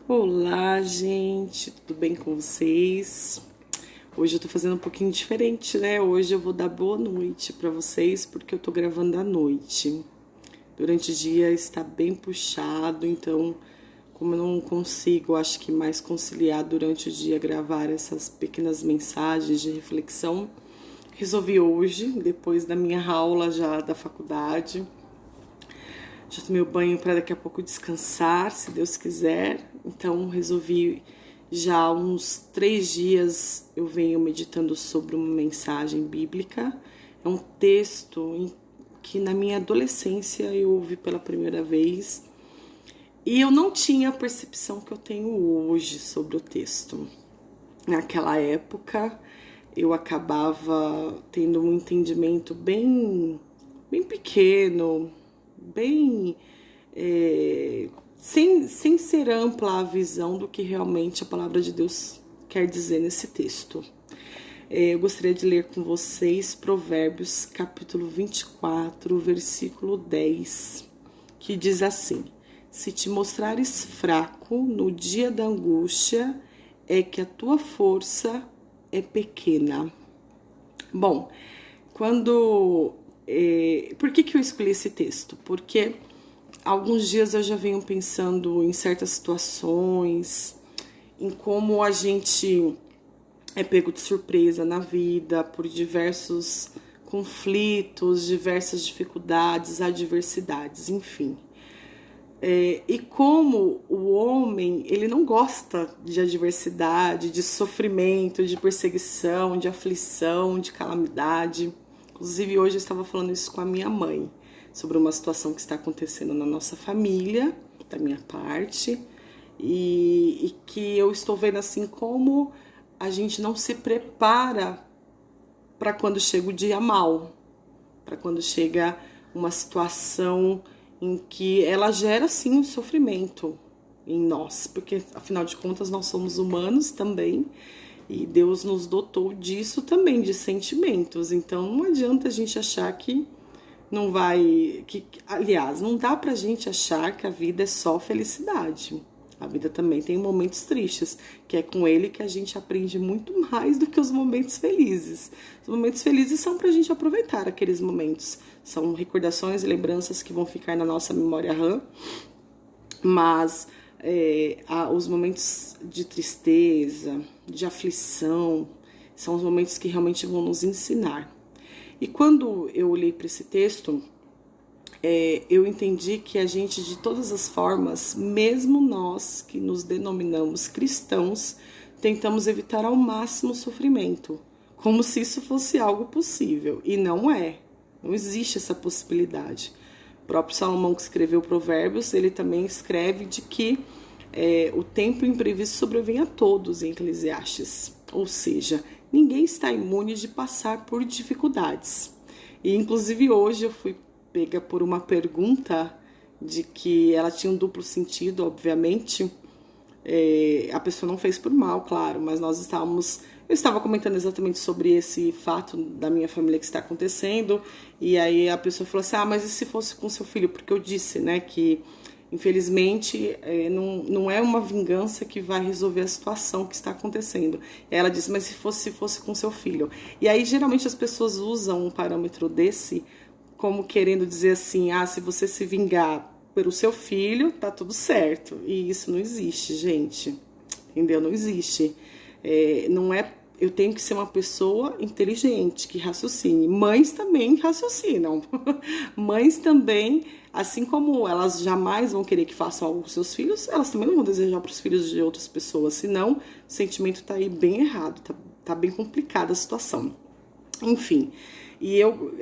Olá, gente, tudo bem com vocês? Hoje eu tô fazendo um pouquinho diferente, né? Hoje eu vou dar boa noite pra vocês porque eu tô gravando à noite. Durante o dia está bem puxado, então, como eu não consigo, acho que mais conciliar durante o dia gravar essas pequenas mensagens de reflexão, resolvi hoje, depois da minha aula já da faculdade. Já tomei o banho para daqui a pouco descansar, se Deus quiser. Então resolvi já há uns 3 dias eu venho meditando sobre uma mensagem bíblica. É um texto que na minha adolescência eu ouvi pela primeira vez e eu não tinha a percepção que eu tenho hoje sobre o texto. Naquela época eu acabava tendo um entendimento bem pequeno, bem sem ser ampla a visão do que realmente a palavra de Deus quer dizer nesse texto. Eu gostaria de ler com vocês Provérbios capítulo 24, versículo 10, que diz assim: se te mostrares fraco no dia da angústia, é que a tua força é pequena. Bom, por que eu escolhi esse texto? Porque há alguns dias eu já venho pensando em certas situações, em como a gente é pego de surpresa na vida por diversos conflitos, diversas dificuldades, adversidades, enfim. E como o homem, ele não gosta de adversidade, de sofrimento, de perseguição, de aflição, de calamidade. Inclusive, hoje eu estava falando isso com a minha mãe, sobre uma situação que está acontecendo na nossa família, da minha parte, e que eu estou vendo assim como a gente não se prepara para quando chega o dia mal, para quando chega uma situação em que ela gera sim um sofrimento em nós, porque afinal de contas nós somos humanos também e Deus nos dotou disso também, de sentimentos. Então não adianta a gente achar que não vai, aliás, não dá pra gente achar que a vida é só felicidade. A vida também tem momentos tristes, que é com ele que a gente aprende muito mais do que os momentos felizes. Os momentos felizes são pra gente aproveitar aqueles momentos. São recordações e lembranças que vão ficar na nossa memória RAM, mas os momentos de tristeza, de aflição, são os momentos que realmente vão nos ensinar. E quando eu olhei para esse texto, eu entendi que a gente, de todas as formas, mesmo nós que nos denominamos cristãos, tentamos evitar ao máximo o sofrimento, como se isso fosse algo possível. E não é. Não existe essa possibilidade. O próprio Salomão, que escreveu Provérbios, ele também escreve de que o tempo imprevisto sobrevém a todos em Eclesiastes. Ou seja, ninguém está imune de passar por dificuldades. E, inclusive, hoje eu fui pega por uma pergunta de que ela tinha um duplo sentido, obviamente. A pessoa não fez por mal, claro, mas eu estava comentando exatamente sobre esse fato da minha família que está acontecendo, e aí a pessoa falou assim, mas e se fosse com seu filho? Porque eu disse, né, que infelizmente não é uma vingança que vai resolver a situação que está acontecendo. Ela disse, mas se fosse com seu filho? E aí geralmente as pessoas usam um parâmetro desse como querendo dizer assim, se você se vingar pelo seu filho, tá tudo certo. E isso não existe, gente. Entendeu? Não existe. Não é. Eu tenho que ser uma pessoa inteligente, que raciocine. Mães também raciocinam. Mães também, assim como elas jamais vão querer que façam algo com seus filhos, elas também não vão desejar para os filhos de outras pessoas. Senão, o sentimento tá aí bem errado, tá bem complicada a situação. Enfim, e eu,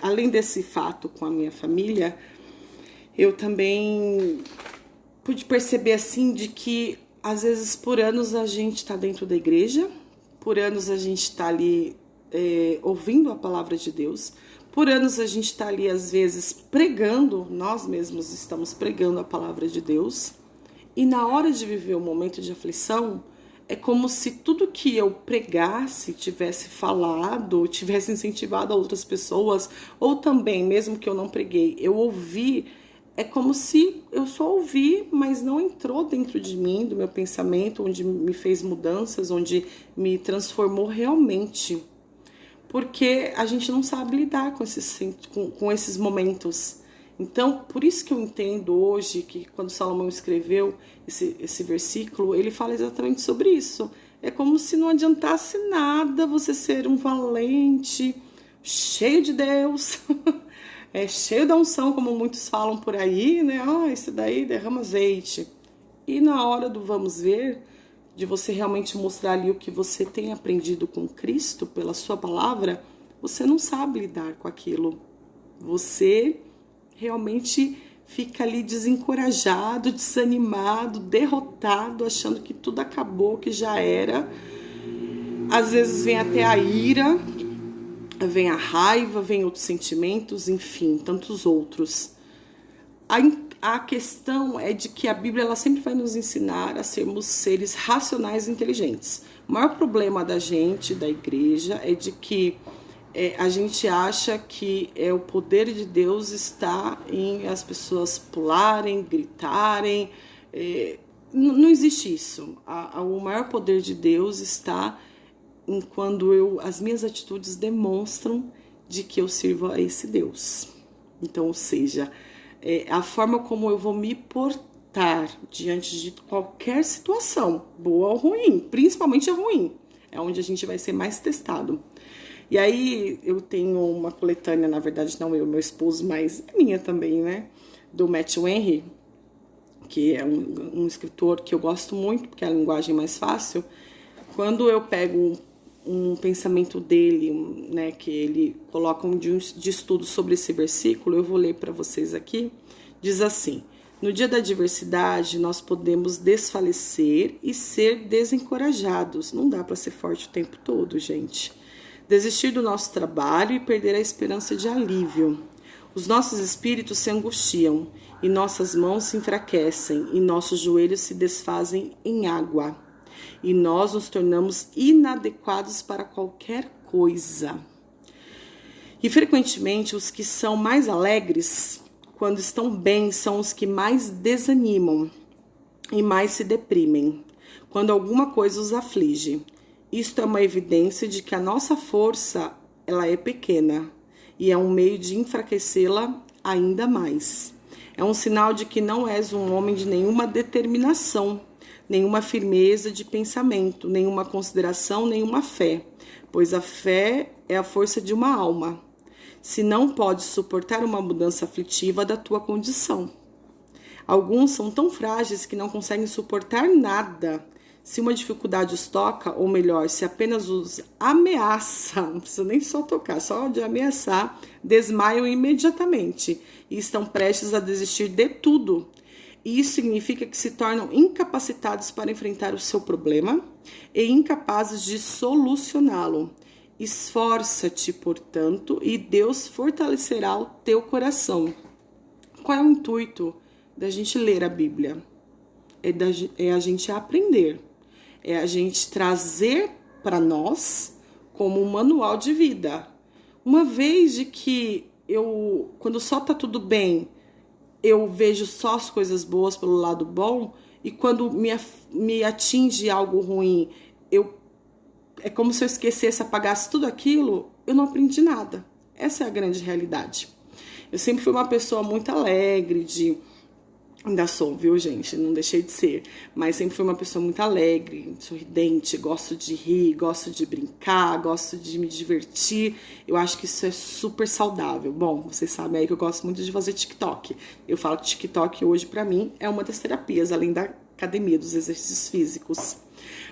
além desse fato com a minha família, eu também pude perceber assim de que às vezes por anos a gente está dentro da igreja, por anos a gente está ali ouvindo a palavra de Deus, por anos a gente está ali às vezes pregando, nós mesmos estamos pregando a palavra de Deus, e na hora de viver o momento de aflição, é como se tudo que eu pregasse, tivesse falado, tivesse incentivado a outras pessoas, ou também, mesmo que eu não preguei, eu ouvi é como se eu só ouvi, mas não entrou dentro de mim, do meu pensamento, onde me fez mudanças, onde me transformou realmente. Porque a gente não sabe lidar com esses momentos. Então, por isso que eu entendo hoje que quando Salomão escreveu esse versículo, ele fala exatamente sobre isso. É como se não adiantasse nada você ser um valente, cheio de Deus, cheio da unção, como muitos falam por aí, né? Esse daí derrama azeite. E na hora do vamos ver, de você realmente mostrar ali o que você tem aprendido com Cristo, pela sua palavra, você não sabe lidar com aquilo. Você realmente fica ali desencorajado, desanimado, derrotado, achando que tudo acabou, que já era. Às vezes vem até a ira, vem a raiva, vem outros sentimentos, enfim, tantos outros. A questão é de que a Bíblia ela sempre vai nos ensinar a sermos seres racionais e inteligentes. O maior problema da gente, da igreja, é de que a gente acha que o poder de Deus está em as pessoas pularem, gritarem. Não existe isso. O maior poder de Deus está em quando as minhas atitudes demonstram de que eu sirvo a esse Deus. Então, ou seja, a forma como eu vou me portar diante de qualquer situação, boa ou ruim, principalmente a ruim, é onde a gente vai ser mais testado. E aí eu tenho uma coletânea, na verdade não eu, meu esposo, mas é minha também, né? Do Matthew Henry, que é um escritor que eu gosto muito, porque é a linguagem mais fácil. Quando eu pego um pensamento dele, né, que ele coloca de estudo sobre esse versículo, eu vou ler para vocês aqui. Diz assim: no dia da adversidade, nós podemos desfalecer e ser desencorajados. Não dá para ser forte o tempo todo, gente. Desistir do nosso trabalho e perder a esperança de alívio. Os nossos espíritos se angustiam e nossas mãos se enfraquecem e nossos joelhos se desfazem em água. E nós nos tornamos inadequados para qualquer coisa. E frequentemente os que são mais alegres, quando estão bem, são os que mais desanimam e mais se deprimem, quando alguma coisa os aflige. Isto é uma evidência de que a nossa força ela é pequena e é um meio de enfraquecê-la ainda mais. É um sinal de que não és um homem de nenhuma determinação, nenhuma firmeza de pensamento, nenhuma consideração, nenhuma fé, pois a fé é a força de uma alma. Se não podes suportar uma mudança aflitiva da tua condição. Alguns são tão frágeis que não conseguem suportar nada. Se uma dificuldade os toca, ou melhor, se apenas os ameaça, não precisa nem só tocar, só de ameaçar, desmaiam imediatamente e estão prestes a desistir de tudo. E isso significa que se tornam incapacitados para enfrentar o seu problema e incapazes de solucioná-lo. Esforça-te, portanto, e Deus fortalecerá o teu coração. Qual é o intuito da gente ler a Bíblia? É a gente aprender. É a gente trazer para nós como um manual de vida. Uma vez de que quando só tá tudo bem, eu vejo só as coisas boas pelo lado bom, e quando me atinge algo ruim, é como se eu esquecesse, apagasse tudo aquilo, eu não aprendi nada. Essa é a grande realidade. Eu sempre fui uma pessoa muito alegre, ainda sou, viu, gente? Não deixei de ser. Mas sempre fui uma pessoa muito alegre, sorridente, gosto de rir, gosto de brincar, gosto de me divertir. Eu acho que isso é super saudável. Bom, vocês sabem aí que eu gosto muito de fazer TikTok. Eu falo que TikTok hoje, pra mim, é uma das terapias, além da academia, dos exercícios físicos.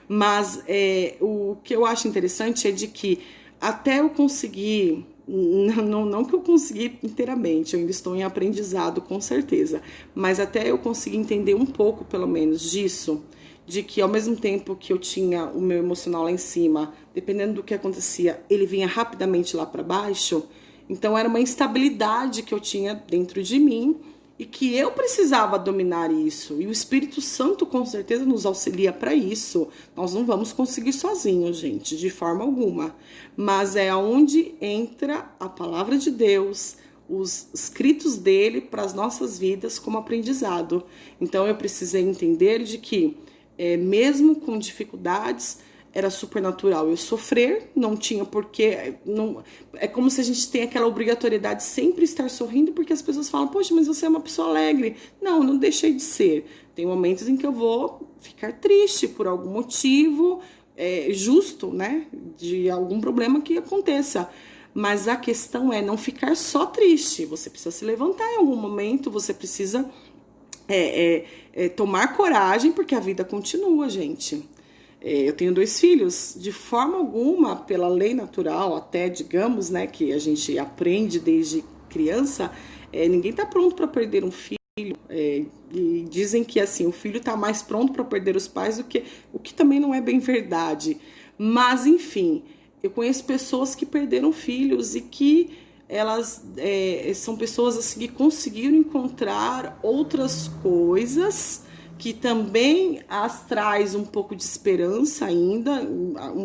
Mas o que eu acho interessante é de que até eu conseguir... Não que eu consegui inteiramente, eu ainda estou em aprendizado, com certeza. Mas até eu conseguir entender um pouco, pelo menos, disso, de que ao mesmo tempo que eu tinha o meu emocional lá em cima, dependendo do que acontecia, ele vinha rapidamente lá para baixo. Então era uma instabilidade que eu tinha dentro de mim e que eu precisava dominar isso. E o Espírito Santo com certeza nos auxilia para isso. Nós não vamos conseguir sozinhos, gente, de forma alguma. Mas é onde entra a palavra de Deus, os escritos dele para as nossas vidas como aprendizado. Então eu precisei entender de que, mesmo com dificuldades, era supernatural eu sofrer, não tinha porquê, não, é como se a gente tem aquela obrigatoriedade de sempre estar sorrindo, porque as pessoas falam, poxa, mas você é uma pessoa alegre. Não, não deixei de ser. Tem momentos em que eu vou ficar triste por algum motivo, justo, né, de algum problema que aconteça. Mas a questão é não ficar só triste. Você precisa se levantar em algum momento, você precisa tomar coragem, porque a vida continua, gente. Eu tenho 2 filhos, de forma alguma, pela lei natural, até digamos, né, que a gente aprende desde criança, ninguém está pronto para perder um filho. E dizem que assim, o filho está mais pronto para perder os pais do que, o que também não é bem verdade. Mas, enfim, eu conheço pessoas que perderam filhos e que elas são pessoas assim, que conseguiram encontrar outras coisas que também as traz um pouco de esperança ainda,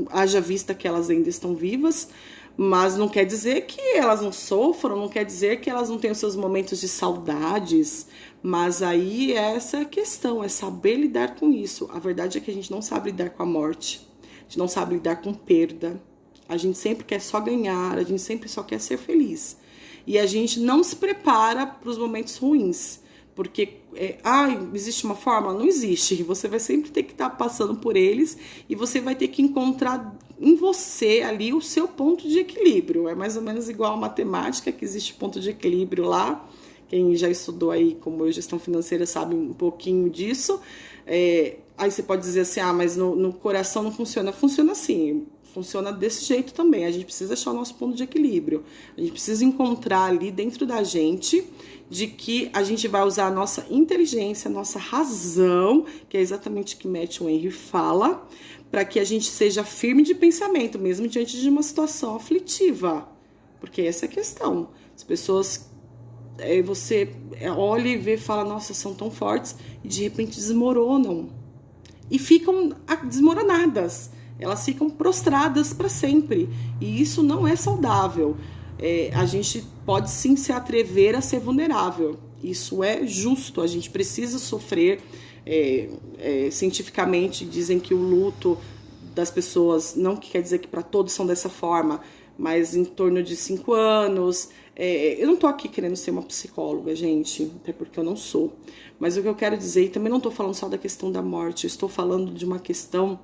haja vista que elas ainda estão vivas, mas não quer dizer que elas não sofram, não quer dizer que elas não tenham seus momentos de saudades, mas aí essa é a questão, é saber lidar com isso. A verdade é que a gente não sabe lidar com a morte, a gente não sabe lidar com perda, a gente sempre quer só ganhar, a gente sempre só quer ser feliz, e a gente não se prepara para os momentos ruins. Porque, existe uma forma? Não existe. Você vai sempre ter que estar passando por eles e você vai ter que encontrar em você ali o seu ponto de equilíbrio. É mais ou menos igual a matemática, que existe ponto de equilíbrio lá. Quem já estudou aí, como eu, gestão financeira, sabe um pouquinho disso. Aí você pode dizer assim, mas no coração não funciona. Funciona assim. Funciona desse jeito também. A gente precisa achar o nosso ponto de equilíbrio. A gente precisa encontrar ali dentro da gente de que a gente vai usar a nossa inteligência, a nossa razão, que é exatamente o que Matthew Henry fala, para que a gente seja firme de pensamento, mesmo diante de uma situação aflitiva. Porque essa é a questão. As pessoas, você olha e vê e fala, nossa, são tão fortes, e de repente desmoronam. E ficam desmoronadas. Elas ficam prostradas para sempre. E isso não é saudável. A gente pode sim se atrever a ser vulnerável. Isso é justo. A gente precisa sofrer. Cientificamente dizem que o luto das pessoas, não que quer dizer que para todos são dessa forma, mas em torno de 5 anos. Eu não tô aqui querendo ser uma psicóloga, gente, até porque eu não sou. Mas o que eu quero dizer, e também não tô falando só da questão da morte, eu estou falando de uma questão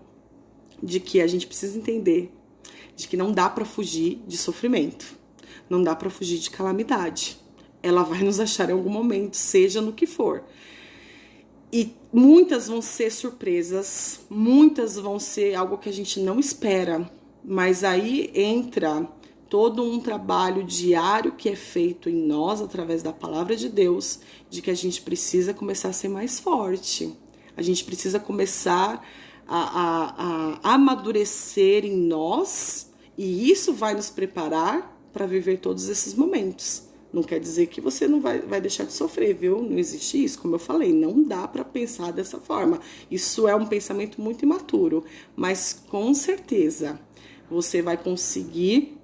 de que a gente precisa entender de que não dá para fugir de sofrimento, não dá para fugir de calamidade. Ela vai nos achar em algum momento, seja no que for. E muitas vão ser surpresas, muitas vão ser algo que a gente não espera, mas aí entra todo um trabalho diário que é feito em nós, através da palavra de Deus, de que a gente precisa começar a ser mais forte. A gente precisa começar a amadurecer em nós, e isso vai nos preparar para viver todos esses momentos. Não quer dizer que você não vai deixar de sofrer, viu? Não existe isso, como eu falei, não dá para pensar dessa forma. Isso é um pensamento muito imaturo, mas com certeza você vai conseguir,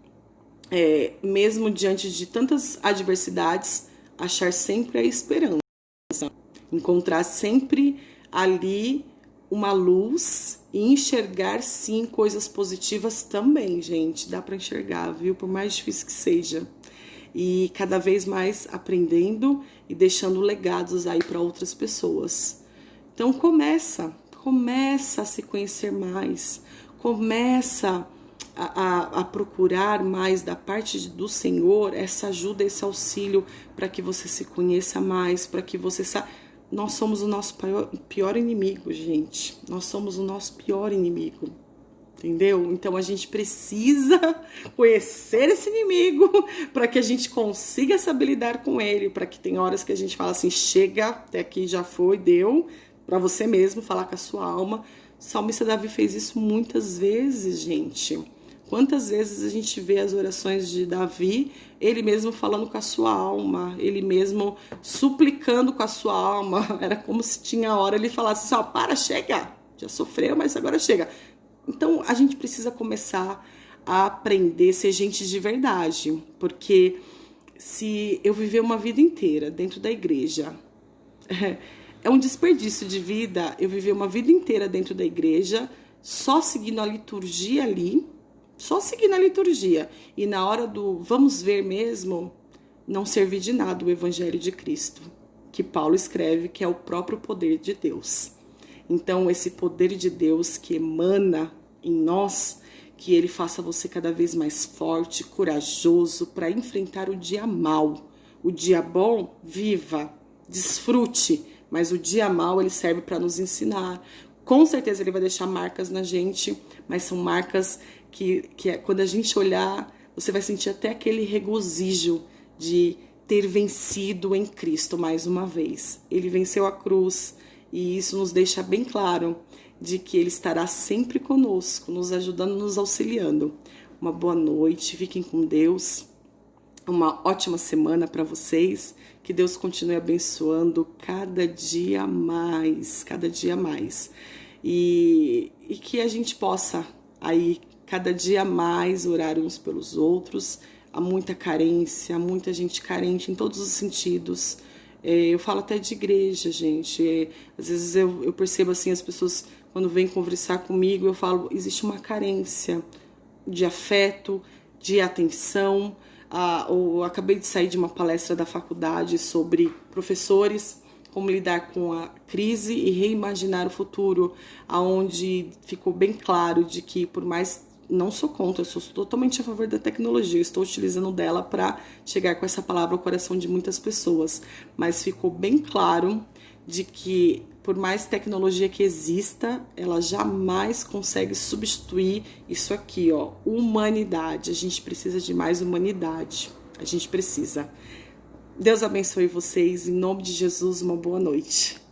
mesmo diante de tantas adversidades, achar sempre a esperança, encontrar sempre ali uma luz e enxergar sim coisas positivas também, gente. Dá para enxergar, viu? Por mais difícil que seja. E cada vez mais aprendendo e deixando legados aí para outras pessoas. Então começa a se conhecer mais, começa a procurar mais da parte do Senhor essa ajuda, esse auxílio para que você se conheça mais, para que você saiba. Nós somos o nosso pior inimigo, gente. Nós somos o nosso pior inimigo. Entendeu? Então a gente precisa conhecer esse inimigo para que a gente consiga saber lidar com ele. Para que tem horas que a gente fala assim, chega, até aqui já foi, deu. Para você mesmo falar com a sua alma. O salmista Davi fez isso muitas vezes, gente. Quantas vezes a gente vê as orações de Davi, ele mesmo falando com a sua alma, ele mesmo suplicando com a sua alma. Era como se tinha hora ele falasse assim, para, chega, já sofreu, mas agora chega. Então a gente precisa começar a aprender a ser gente de verdade, porque se eu viver uma vida inteira dentro da igreja, é um desperdício de vida eu viver uma vida inteira dentro da igreja, só seguindo a liturgia ali, só seguindo a liturgia, e na hora do vamos ver mesmo, não servir de nada o Evangelho de Cristo, que Paulo escreve que é o próprio poder de Deus. Então, esse poder de Deus que emana em nós, que ele faça você cada vez mais forte, corajoso para enfrentar o dia mau. O dia bom, viva, desfrute, mas o dia mau ele serve para nos ensinar. Com certeza ele vai deixar marcas na gente, mas são marcas que quando a gente olhar, você vai sentir até aquele regozijo de ter vencido em Cristo mais uma vez. Ele venceu a cruz e isso nos deixa bem claro de que ele estará sempre conosco, nos ajudando, nos auxiliando. Uma boa noite, fiquem com Deus. Uma ótima semana para vocês. Que Deus continue abençoando cada dia mais, cada dia mais. E que a gente possa aí cada dia mais orar uns pelos outros. Há muita carência, muita gente carente em todos os sentidos. Eu falo até de igreja, gente. Às vezes eu percebo assim, as pessoas quando vêm conversar comigo, eu falo, existe uma carência de afeto, de atenção. Eu acabei de sair de uma palestra da faculdade sobre professores, como lidar com a crise e reimaginar o futuro, onde ficou bem claro de que, por mais, não sou contra, eu sou totalmente a favor da tecnologia, eu estou utilizando dela para chegar com essa palavra ao coração de muitas pessoas, mas ficou bem claro de que, por mais tecnologia que exista, ela jamais consegue substituir isso aqui, ó, humanidade. A gente precisa de mais humanidade. A gente precisa. Deus abençoe vocês. Em nome de Jesus, uma boa noite.